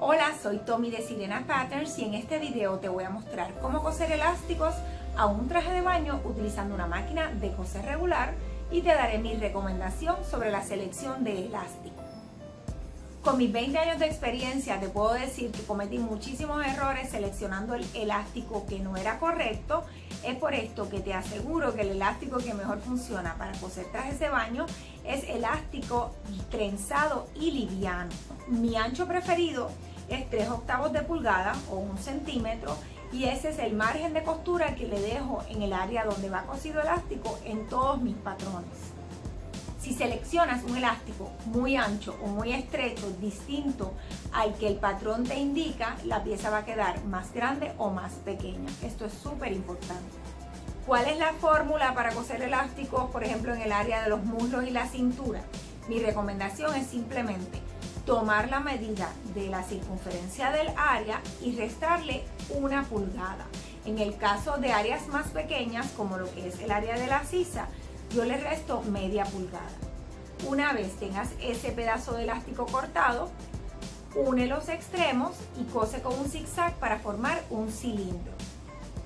Hola, soy Tommy de Sirena Patterns y en este video te voy a mostrar cómo coser elásticos a un traje de baño utilizando una máquina de coser regular y te daré mi recomendación sobre la selección de elástico. Con mis 20 años de experiencia te puedo decir que cometí muchísimos errores seleccionando el elástico que no era correcto. Es por esto que te aseguro que el elástico que mejor funciona para coser trajes de baño es elástico trenzado y liviano. Mi ancho preferido es 3/8 de pulgada o 1 centímetro y ese es el margen de costura que le dejo en el área donde va cosido elástico en todos mis patrones. Si seleccionas un elástico muy ancho o muy estrecho, distinto al que el patrón te indica, la pieza va a quedar más grande o más pequeña. Esto es súper importante. ¿Cuál es la fórmula para coser elásticos, por ejemplo, en el área de los muslos y la cintura? Mi recomendación es simplemente tomar la medida de la circunferencia del área y restarle 1 pulgada. En el caso de áreas más pequeñas, como lo que es el área de la sisa, yo le resto media pulgada. Una vez tengas ese pedazo de elástico cortado, une los extremos y cose con un zigzag para formar un cilindro.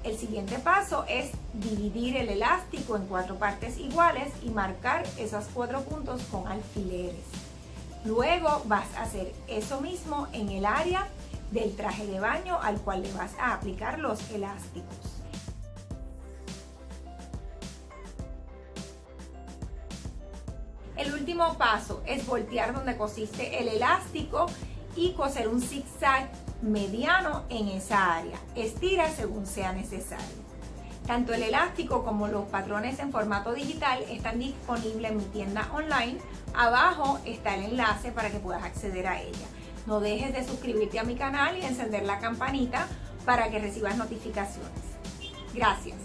El siguiente paso es dividir el elástico en 4 partes iguales y marcar esos 4 puntos con alfileres. Luego vas a hacer eso mismo en el área del traje de baño al cual le vas a aplicar los elásticos. El último paso es voltear donde cosiste el elástico y coser un zigzag mediano en esa área. Estira según sea necesario. Tanto el elástico como los patrones en formato digital están disponibles en mi tienda online. Abajo está el enlace para que puedas acceder a ella. No dejes de suscribirte a mi canal y encender la campanita para que recibas notificaciones. Gracias.